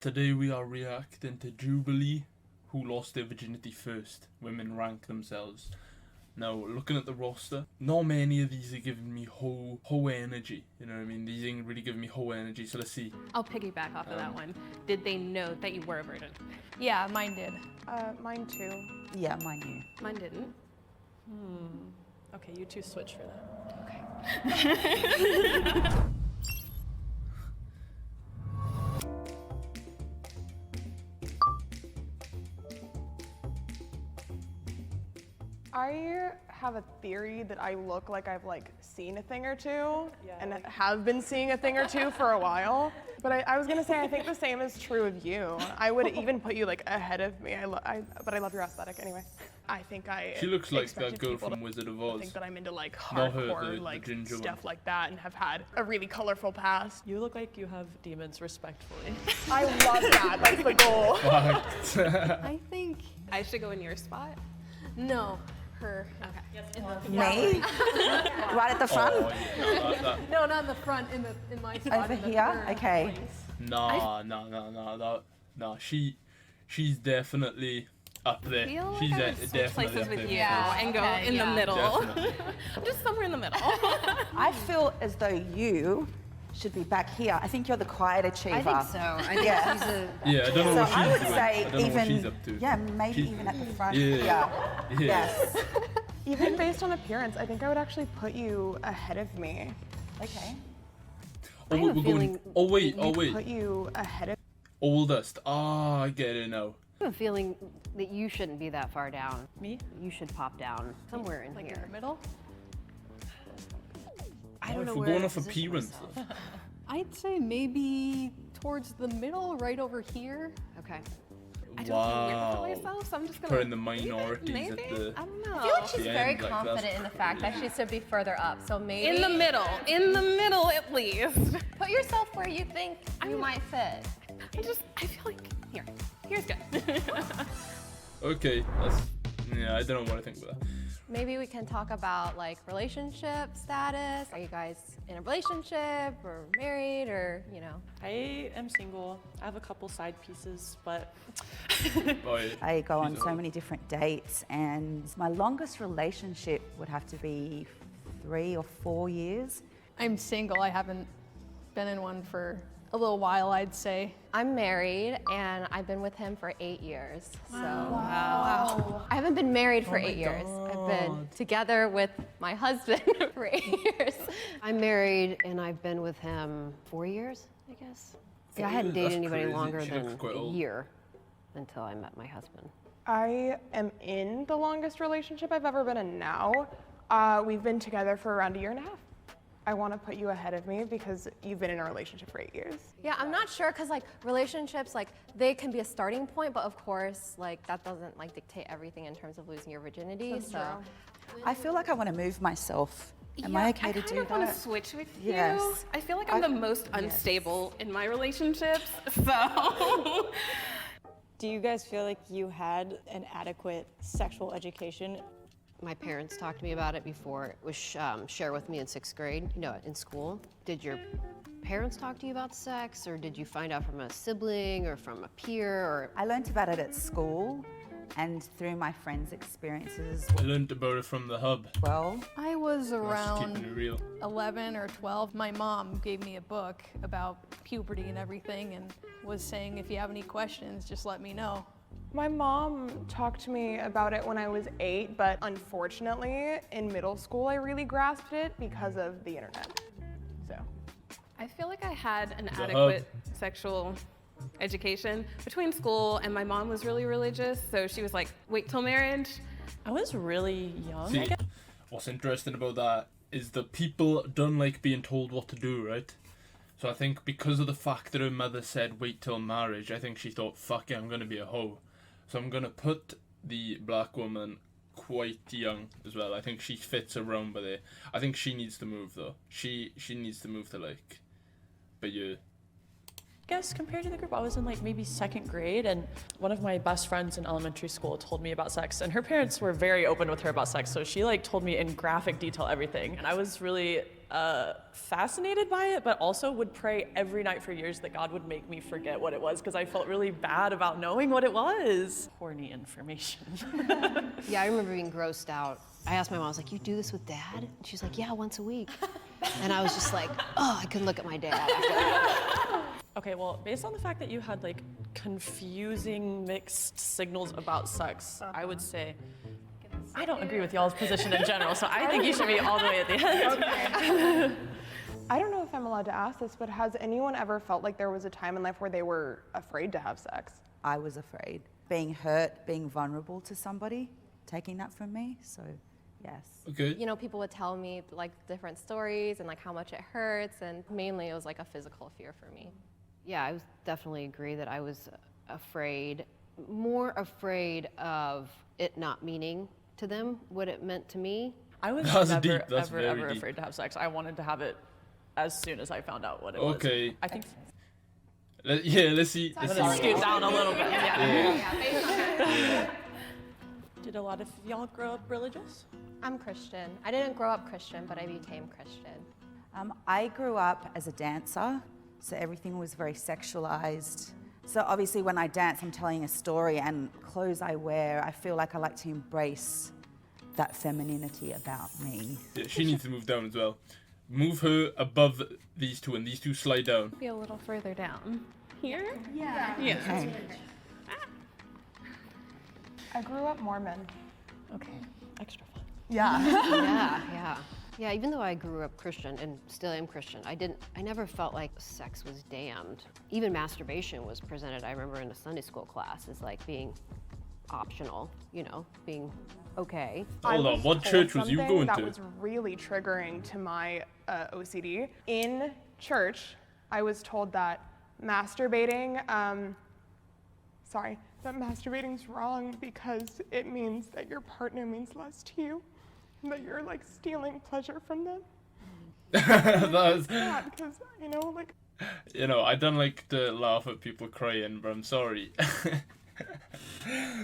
Today we are reacting to Jubilee, who lost their virginity first. Women rank themselves. Now, looking at the roster, not many of these are giving me whole energy. You know what I mean? These ain't really giving me whole energy, so let's see. I'll piggyback off of that one. Did they know that you were a virgin? Yeah, mine did. Mine too. Yeah, mine knew. Mine didn't. Okay, you two switch for that. Okay. I have a theory that I look like I've seen a thing or two and have been seeing a thing or two for a while. But I was gonna say, I think the same is true of you. I would even put you ahead of me. But I love your aesthetic anyway. I think She looks like that girl from Wizard of Oz. I think that I'm into Not her, hardcore the ginger stuff one. like that and have had a really colorful past. You look like you have demons, respectfully. I love that. That's the goal. I think I should go in your spot. No, her. Okay. Me? Right at the front? Oh, yeah, that. No, not in the front, in my spot. Over here? Okay. No. She's definitely up there. Feel She's like I would switch definitely places up with there. you Yeah, and go okay, in the yeah. middle. Definitely. I'm just somewhere in the middle. I feel as though you should be back here. I think you're the quiet achiever. I think so. I think Yeah. she's a. Yeah, I don't know So what she's I would doing. say I don't know even, what she's up to. yeah, maybe even at the front. Yeah. Yes. Even based on appearance, I think I would actually put you ahead of me. Okay. Oh, have a we're going. feeling Oh wait. Put you ahead of Oldest. Ah, I get it now. I have a feeling that you shouldn't be that far down. Me? You should pop down somewhere in Like in here. the middle? I don't know If we're where going to off position appearance, myself. I'd say maybe towards the middle, right over here. Okay. I don't feel weird Wow. with myself, so I'm just gonna. Put in the minorities Maybe? at the. I don't know. I feel like she's The very end, like, confident that's in the fact that she should be further up. So maybe in the middle at least. put yourself where you think you might fit. I feel like here's good. Okay, I don't know what I think about that. Maybe we can talk about relationship status. Are you guys in a relationship or married or, I am single. I have a couple side pieces, but Oh, yeah. I go on She's so old. many different dates, and my longest relationship would have to be 3 or 4 years. I'm single. I haven't been in one for a little while, I'd say. I'm married and I've been with him for 8 years. So Wow. I haven't been married for Oh my 8 years. I've been God. together with my husband for 8 years. I'm married and I've been with him 4 years, I guess. Yeah, I hadn't dated That's anybody crazy. longer She looks than quite a old. year until I met my husband. I am in the longest relationship I've ever been in now. We've been together for around 1.5 years. I want to put you ahead of me because you've been in a relationship for 8 years. Yeah, I'm not sure because relationships, they can be a starting point, but of course, that doesn't dictate everything in terms of losing your virginity. That's true. I feel like I want to move myself. Am I okay to do I kind of want that? to switch with you. Yes. I feel like I'm the most unstable in my relationships, so. Do you guys feel like you had an adequate sexual education? My parents talked to me about it before it was shared with me in 6th grade, in school. Did your parents talk to you about sex, or did you find out from a sibling or from a peer? Or I learned about it at school and through my friends' experiences I learned about it from the hub. as well. I was That's around keeping it real. 11 or 12. My mom gave me a book about puberty and everything and was saying, if you have any questions, just let me know. My mom talked to me about it when I was 8, but unfortunately, in middle school, I really grasped it because of the internet. So, I feel like I had an The adequate sexual education between school, and my mom was really religious, so she was like, wait till marriage. I was really young. I See, guess. what's interesting about that is that people don't like being told what to do, right? So I think because of the fact that her mother said wait till marriage, I think she thought, fuck it, I'm gonna be a hoe. So I'm gonna put the black woman quite young as well. I think she fits around by there. I think she needs to move though. She needs to move to but yeah. I guess compared to the group, I was in maybe 2nd grade, and one of my best friends in elementary school told me about sex, and her parents were very open with her about sex, so she told me in graphic detail everything, and I was really fascinated by it, but also would pray every night for years that God would make me forget what it was because I felt really bad about knowing what it was. Horny information. Yeah, I remember being grossed out. I asked my mom, I was like, you do this with Dad? And she's like, yeah, once a week. And I was just like, oh, I couldn't look at my dad after that. Okay, well, based on the fact that you had like confusing mixed signals about sex, I would say I don't agree with y'all's position in general, so I think you should be all the way at the end. Okay. I don't know if I'm allowed to ask this, but has anyone ever felt like there was a time in life where they were afraid to have sex? I was afraid. Being hurt, being vulnerable to somebody, taking that from me, so yes. Okay. You know, people would tell me like different stories and like how much it hurts, and mainly it was like a physical fear for me. Yeah, I was definitely agree that I was afraid, more afraid of it not meaning to them what it meant to me. I was That's never, deep. That's ever, very ever deep. afraid to have sex. I wanted to have it as soon as I found out what it was. Okay. I think Yeah, let's see. I'm gonna scoot down a little bit. Yeah. Did a lot of y'all grow up religious? I'm Christian. I didn't grow up Christian, but I became Christian. I grew up as a dancer, so everything was very sexualized. So obviously when I dance, I'm telling a story, and clothes I wear, I feel like I like to embrace that femininity about me. Yeah, she needs to move down as well. Move her above these two, and these two slide down. Be a little further down. Here? Okay. I grew up Mormon. Okay, extra fun. Yeah. Yeah, even though I grew up Christian and still am Christian, I never felt like sex was damned. Even masturbation was presented, I remember in a Sunday school class, as like being optional, you know, being okay. Hold on, was what told church was you something going that to? was really triggering to my OCD. In church, I was told that masturbating, that masturbating's wrong because it means that your partner means less to you, and that you're like stealing pleasure from them. That's, Yeah, because like. you know, I don't like to laugh at people crying, but I'm sorry.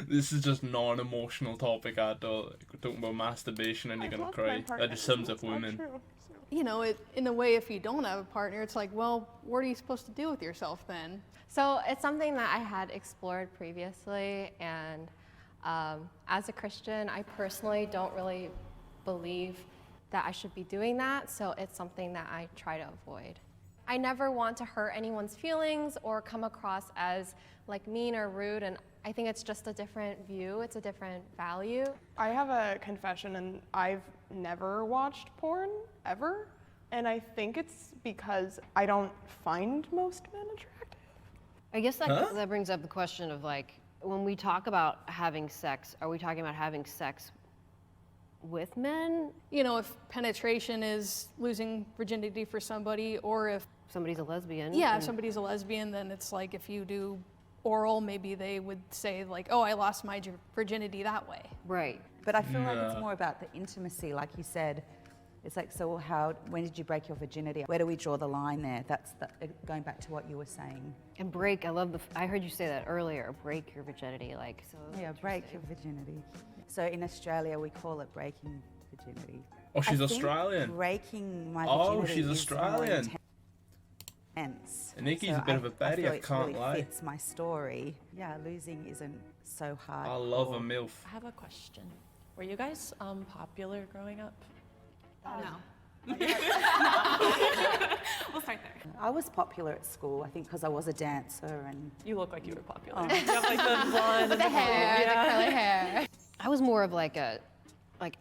This is just non-emotional topic at all. We're talking about masturbation and you're I've gonna lost my cry. partner, That just so sums up that's not women. true, so. You know, in a way, if you don't have a partner, it's like, well, what are you supposed to do with yourself then? So it's something that I had explored previously, and as a Christian, I personally don't really believe that I should be doing that, so it's something that I try to avoid. I never want to hurt anyone's feelings or come across as like mean or rude, and I think it's just a different view, it's a different value. I have a confession, and I've never watched porn, ever. And I think it's because I don't find most men attractive. I guess that brings up the question of like, when we talk about having sex, are we talking about having sex with men? You know, if penetration is losing virginity for somebody, or if, Somebody's a lesbian. if somebody's a lesbian, then it's like if you do oral, maybe they would say like, oh, I lost my virginity that way. Right. But I feel like it's more about the intimacy, like you said. It's like, so when did you break your virginity? Where do we draw the line there? That's going back to what you were saying. And break, I heard you say that earlier, break your virginity, like, so. Yeah, break your virginity. So in Australia, we call it breaking virginity. Oh, she's I think Australian. breaking my Oh, virginity she's is Australian. more intense. And Nikki's a bit of a baddie, feel I it can't really lie. fits my story. Yeah, losing isn't so hard. I love a MILF. I have a question. Were you guys popular growing up? No. We'll start there. I was popular at school, I think, because I was a dancer and. You look like you were popular. You have like the blonde and The hair, the curly hair. I was more of like a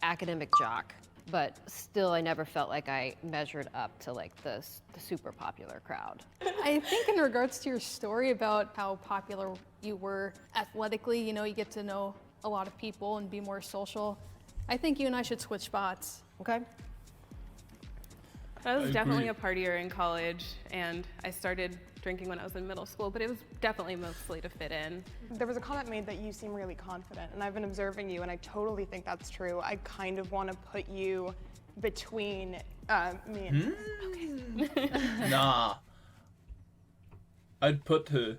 academic jock, but still I never felt like I measured up to like the super popular crowd. I think in regards to your story about how popular you were athletically, you know, you get to know a lot of people and be more social. I think you and I should switch spots. Okay. I was I definitely agree. a partier in college, and I started drinking when I was in middle school, but it was definitely mostly to fit in. There was a comment made that you seem really confident, and I've been observing you, and I totally think that's true. I kind of want to put you between me and Nah. I'd put her.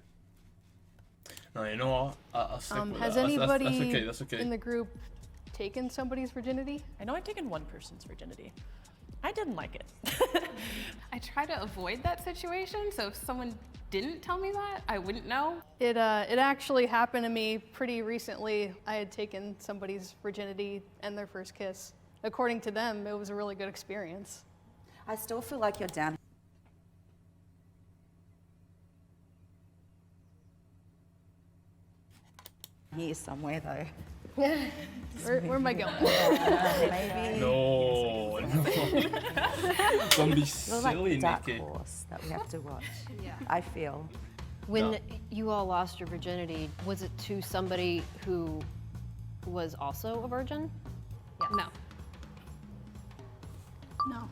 No, you know what? I'll stick with Has that. anybody That's okay, that's okay. in the group taken somebody's virginity? I know I've taken one person's virginity. I didn't like it. I try to avoid that situation, so if someone didn't tell me that, I wouldn't know. It actually happened to me pretty recently. I had taken somebody's virginity and their first kiss. According to them, it was a really good experience. I still feel like you're down here somewhere though. Where am I going? Maybe. No. Don't be You're silly, like dark Nikki. horse that we have to watch. I feel. When No. you all lost your virginity, was it to somebody who was also a virgin? No. No.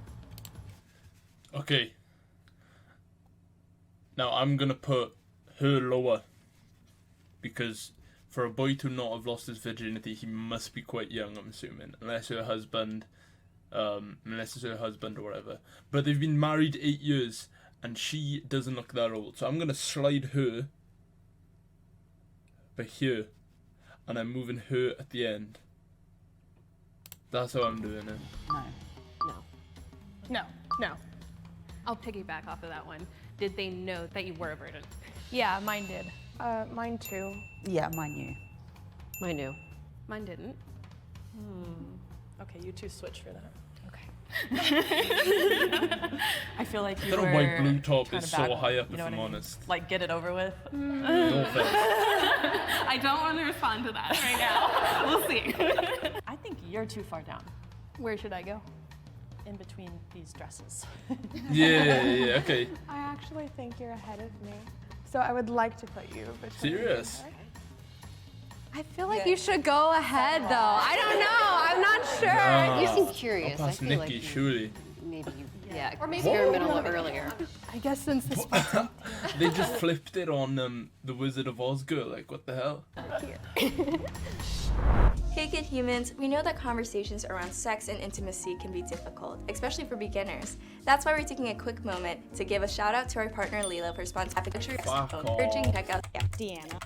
Okay. Now I'm gonna put her lower because for a boy to not have lost his virginity, he must be quite young, I'm assuming, unless it's her husband or whatever. But they've been married 8 years, and she doesn't look that old. So I'm gonna slide her by here, and I'm moving her at the end. That's how I'm doing it. No. No. No, no. I'll piggyback off of that one. Did they know that you were a virgin? Yeah, mine did. Mine too. Yeah, mine knew. I knew. Mine didn't. Okay, you two switch for that. Okay. I feel like you That were white blue top kinda is so bad, high up, you if know I'm what I mean? honest. Like, get it over with. No offense. I don't want to respond to that right now. We'll see. I think you're too far down Where should I go? in between these dresses. Yeah, okay. I actually think you're ahead of me. So I would like to put you between. Serious? I feel like you should go ahead, though. I don't know. I'm not sure. Nah. You seem curious. I'll I pass feel Nikki, like you, surely. maybe you, yeah, Or maybe experiment a little earlier. I guess since this They just flipped it on the Wizard of Oz girl. Like, what the hell? Hey, Good Humans. We know that conversations around sex and intimacy can be difficult, especially for beginners. That's why we're taking a quick moment to give a shout out to our partner Lila for sponsoring picture. Fuck off. Urging check out. Yeah. Deanna.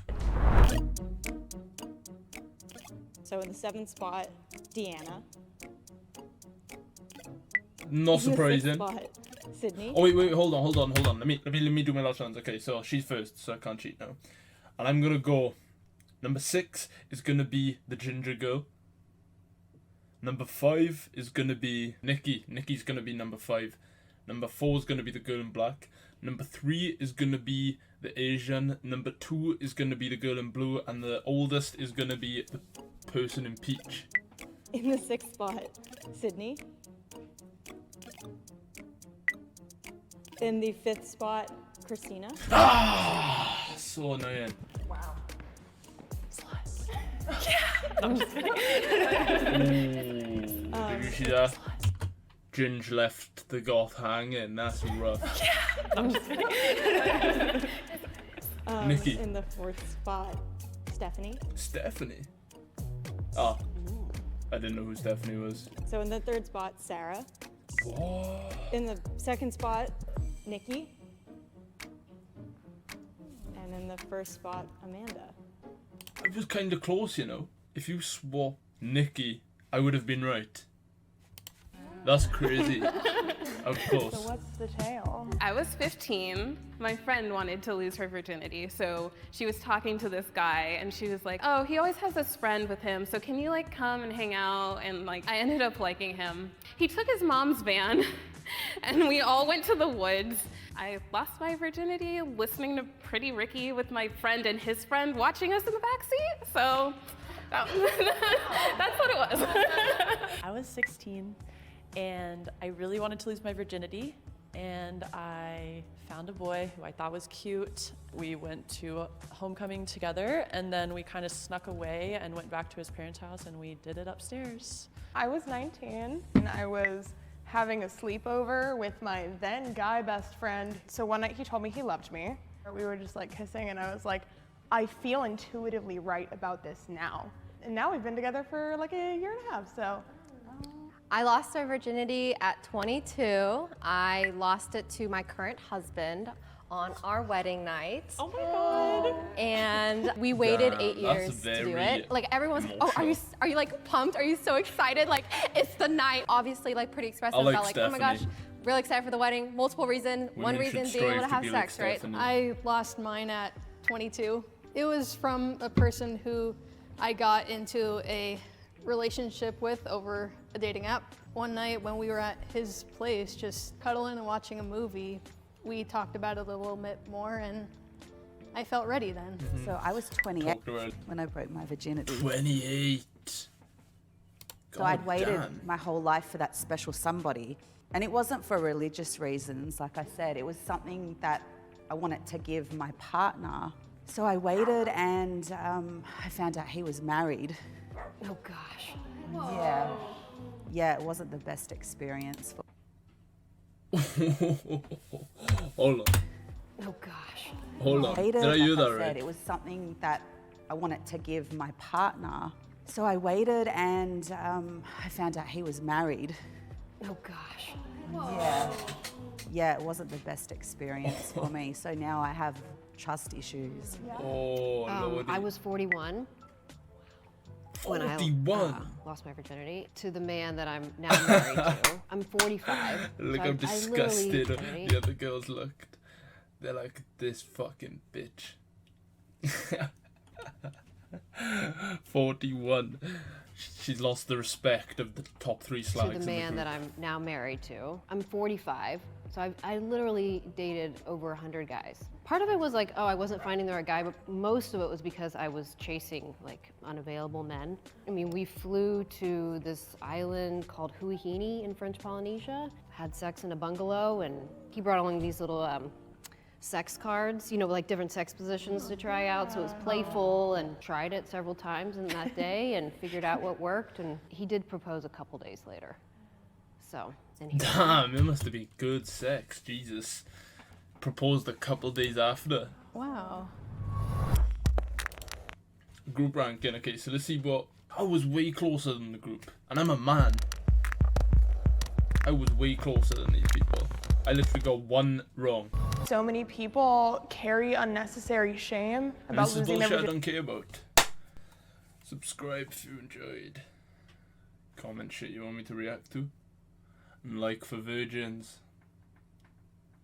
So in the 7th spot, Deanna. Not In the 6th surprising. spot, Sydney. Oh wait, hold on. Let me do my last rounds. Okay, so she's first, so I can't cheat now. And I'm gonna go. Number 6 is gonna be the ginger girl. Number 5 is gonna be Nikki. Nikki's gonna be number 5. Number 4 is gonna be the girl in black. Number 3 is gonna be the Asian. Number 2 is gonna be the girl in blue, and the oldest is gonna be the person in peach. In the 6th spot, Sydney. In the 5th spot, Christina. Ah, so annoying. I'm just kidding. Ooh, did you see that? Ginge left the goth hanging. That's rough. I'm just kidding. Nikki. In the 4th spot, Stephanie. Stephanie. Ah, I didn't know who Stephanie was. So in the 3rd spot, Sarah. What? In the 2nd spot, Nikki. And in the 1st spot, Amanda. It was kind of close, you know. If you swap Nikki, I would have been right. That's crazy. Of course. So what's the tale? I was 15. My friend wanted to lose her virginity, so she was talking to this guy, and she was like, "Oh, he always has this friend with him, so can you like come and hang out?" And like, I ended up liking him. He took his mom's van, and we all went to the woods. I lost my virginity listening to Pretty Ricky with my friend and his friend watching us in the backseat. So that's what it was. I was 16 and I really wanted to lose my virginity, and I found a boy who I thought was cute. We went to homecoming together, and then we kind of snuck away and went back to his parents' house, and we did it upstairs. I was 19 and I was having a sleepover with my then guy best friend. So one night he told me he loved me. We were just like kissing, and I was like, I feel intuitively right about this now. And now we've been together for like a year and a half, so. I lost my virginity at 22. I lost it to my current husband on our wedding night. Oh my God. And And we waited Damn, 8 that's years to do very it. Like everyone's like, oh, are you like pumped? Are you so excited? Like it's the night. Obviously like pretty expressive about like, oh my gosh, really excited for the wedding. Multiple reasons. One reason being able to have sex, right? I lost mine at 22. It was from a person who I got into a relationship with over a dating app. One night when we were at his place just cuddling and watching a movie, we talked about it a little bit more and I felt ready then. So I was 28 when I broke my virginity. 28. So I'd waited my whole life for that special somebody. And it wasn't for religious reasons, like I said. It was something that I wanted to give my partner. So I waited and I found out he was married. Oh gosh. Yeah. Yeah, it wasn't the best experience. Hold on. Oh gosh. Hold on. Did I hear that right? It was something that I wanted to give my partner. So I waited and I found out he was married. Oh gosh. Yeah. Yeah, it wasn't the best experience for me. So now I have trust issues. Oh, Lordy. I was 41 when I lost my virginity to the man that I'm now married to. I'm 45. Look so how disgusted the other girls looked. They're like, this fucking bitch. 41. She's lost the respect of the top 3 slags. To the man that I'm now married to. I'm 45, so I literally dated over 100 guys. Part of it was like, oh, I wasn't finding the right guy, but most of it was because I was chasing like unavailable men. I mean, we flew to this island called Huahine in French Polynesia, had sex in a bungalow, and he brought along these little sex cards, you know, like different sex positions to try out. So it was playful, and tried it several times in that day and figured out what worked. And he did propose a couple days later. So, and damn, it must have been good sex. Jesus. Proposed a couple days after. Wow. Group ranking. Okay, so let's see what. I was way closer than the group, and I'm a man. I was way closer than these people. I literally got one wrong. So many people carry unnecessary shame about this is losing bullshit their I don't care about. Subscribe if you enjoyed. Comment shit you want me to react to. And like for virgins.